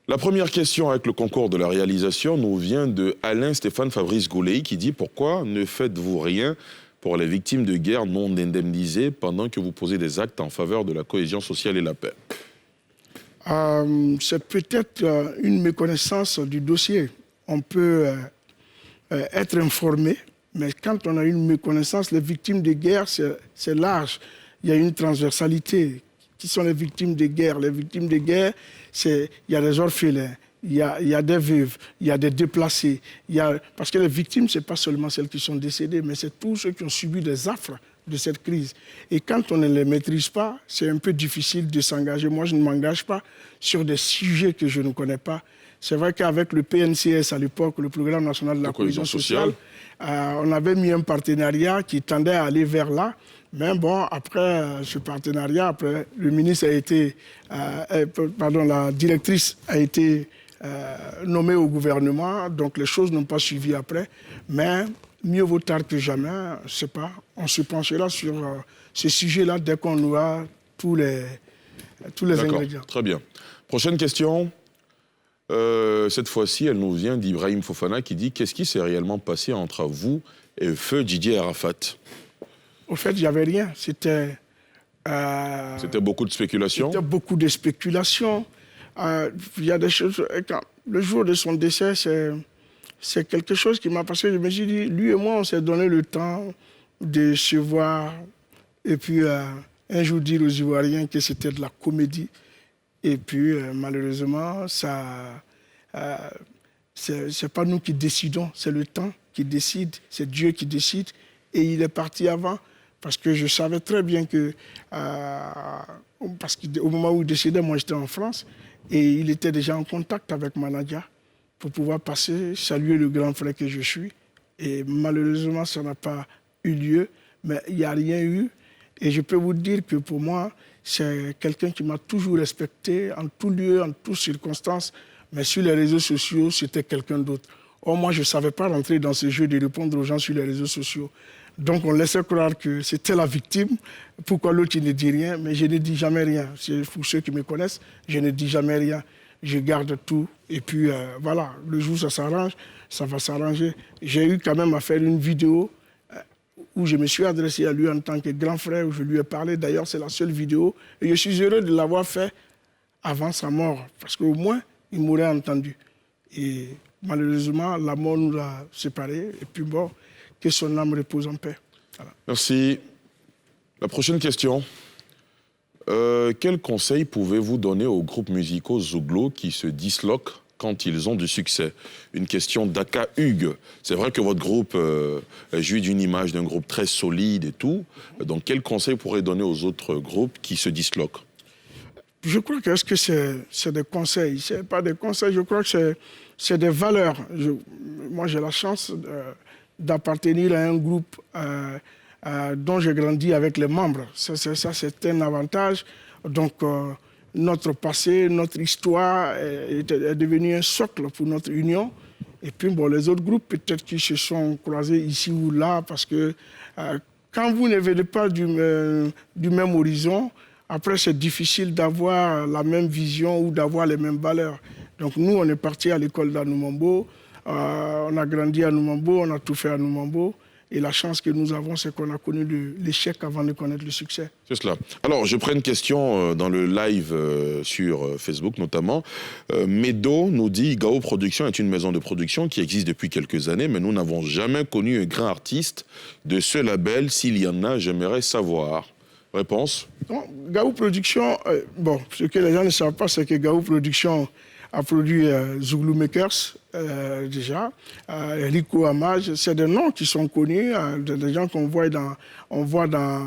La première question avec le concours de la réalisation nous vient de Alain Stéphane Fabrice Gouley qui dit « Pourquoi ne faites-vous rien pour les victimes de guerre non indemnisées pendant que vous posez des actes en faveur de la cohésion sociale et la paix ?» C'est peut-être une méconnaissance du dossier. On peut être informé, mais quand on a une méconnaissance, les victimes de guerre, c'est large. Il y a une transversalité. Qui sont les victimes de guerre? Les victimes de guerre, il y a des orphelins, il y a des veuves, il y a des déplacés. Parce que les victimes, ce n'est pas seulement celles qui sont décédées, mais c'est tous ceux qui ont subi des affres de cette crise. Et quand on ne les maîtrise pas, c'est un peu difficile de s'engager. Moi, je ne m'engage pas sur des sujets que je ne connais pas. C'est vrai qu'avec le PNCS à l'époque, le Programme national de la cohésion sociale, on avait mis un partenariat qui tendait à aller vers là. Mais bon, après ce partenariat, après, le ministre a été, la directrice a été nommée au gouvernement, donc les choses n'ont pas suivi après. Mais mieux vaut tard que jamais, je ne sais pas. On se penchera sur ce sujet-là dès qu'on aura tous les ingrédients. Très bien. Prochaine question. Cette fois-ci, elle nous vient d'Ibrahim Fofana qui dit « Qu'est-ce qui s'est réellement passé entre vous et feu Didier Arafat ?» Au fait, il n'y avait rien. C'était beaucoup de spéculations. C'était beaucoup de spéculations. Il y a des choses... Le jour de son décès, c'est quelque chose qui m'a passé. Je me suis dit, lui et moi, on s'est donné le temps de se voir. Et puis, un jour, dire aux Ivoiriens que c'était de la comédie. Et puis, malheureusement, c'est pas nous qui décidons. C'est le temps qui décide. C'est Dieu qui décide. Et il est parti avant. Parce que je savais très bien que, parce qu'au moment où il décédait, moi j'étais en France, et il était déjà en contact avec Manadia pour pouvoir passer, saluer le grand frère que je suis. Et malheureusement, ça n'a pas eu lieu, mais il n'y a rien eu. Et je peux vous dire que pour moi, c'est quelqu'un qui m'a toujours respecté en tout lieu, en toutes circonstances, mais sur les réseaux sociaux, c'était quelqu'un d'autre. Or, moi, je ne savais pas rentrer dans ce jeu de répondre aux gens sur les réseaux sociaux. Donc, on laissait croire que c'était la victime. Pourquoi l'autre, il ne dit rien? Mais je ne dis jamais rien. Pour ceux qui me connaissent, je ne dis jamais rien. Je garde tout. Et puis, voilà, le jour où ça s'arrange, ça va s'arranger. J'ai eu quand même à faire une vidéo où je me suis adressé à lui en tant que grand frère, où je lui ai parlé. D'ailleurs, c'est la seule vidéo. Et je suis heureux de l'avoir fait avant sa mort. Parce qu'au moins, il m'aurait entendu. Et malheureusement, la mort nous a séparés. Et puis bon, que son âme repose en paix. Voilà. Merci. La prochaine question. Quel conseil pouvez-vous donner aux groupes musicaux Zouglo qui se disloquent quand ils ont du succès? Une question d'Aka Hugues. C'est vrai que votre groupe jouit d'une image d'un groupe très solide et tout. Donc, quel conseil pourrait donner aux autres groupes qui se disloquent? Je crois que c'est des conseils. Ce n'est pas des conseils, je crois que c'est des valeurs. Moi, j'ai la chance d'appartenir à un groupe dont j'ai grandi avec les membres. Ça, c'est un avantage. Donc, notre passé, notre histoire est devenue un socle pour notre union. Et puis, bon, les autres groupes, peut-être qui se sont croisés ici ou là, parce que quand vous ne venez pas du même horizon, après, c'est difficile d'avoir la même vision ou d'avoir les mêmes valeurs. Donc, nous, on est partis à l'école d'Anoumambo. On a grandi à Noumambo, on a tout fait à Noumambo. Et la chance que nous avons, c'est qu'on a connu l'échec avant de connaître le succès. C'est cela. Alors, je prends une question dans le live sur Facebook notamment. Medo nous dit « Gao Production est une maison de production qui existe depuis quelques années, mais nous n'avons jamais connu un grand artiste de ce label. S'il y en a, j'aimerais savoir. » Réponse? Gao Production, bon, ce que les gens ne savent pas, c'est que Gao Production a produit Zouglou Makers, déjà, Rico Amage, c'est des noms qui sont connus, des gens qu'on voit dans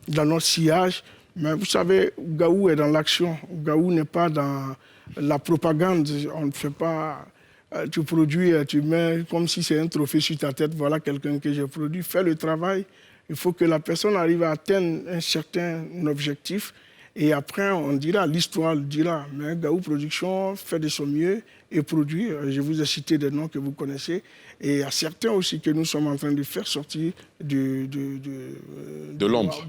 notre sillage. Mais vous savez, Gaou est dans l'action. Gaou n'est pas dans la propagande. On ne fait pas... tu produis, tu mets comme si c'est un trophée sur ta tête. Voilà quelqu'un que j'ai produit. Fais le travail. Il faut que la personne arrive à atteindre un certain objectif. Et après, on dira, l'histoire le dira. Mais Gaou Production fait de son mieux et produit. Je vous ai cité des noms que vous connaissez. Et il y a certains aussi que nous sommes en train de faire sortir de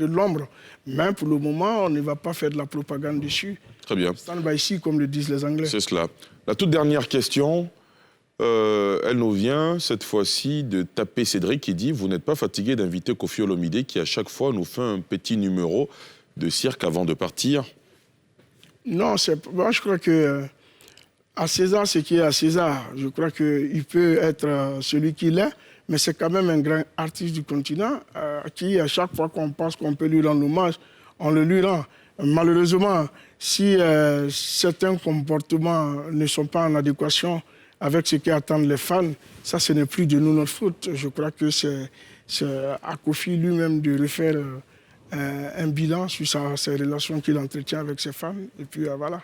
l'ombre. Mais pour le moment, on ne va pas faire de la propagande dessus. Très bien. Stand by ici, comme le disent les Anglais. C'est cela. La toute dernière question, elle nous vient cette fois-ci de Tapé Cédric qui dit « Vous n'êtes pas fatigué d'inviter Koffi Olomide qui à chaque fois nous fait un petit numéro de cirque avant de partir ?» Non, moi je crois que à César, ce qui est à César, je crois qu'il peut être celui qu'il est, mais c'est quand même un grand artiste du continent qui, à chaque fois qu'on pense qu'on peut lui rendre hommage, on le lui rend. Malheureusement, si certains comportements ne sont pas en adéquation avec ce qu'attendent les fans, ça, ce n'est plus de nous notre faute. Je crois que c'est à Koffi lui-même de refaire un bilan sur ses relations qu'il entretient avec ses fans. Et puis voilà.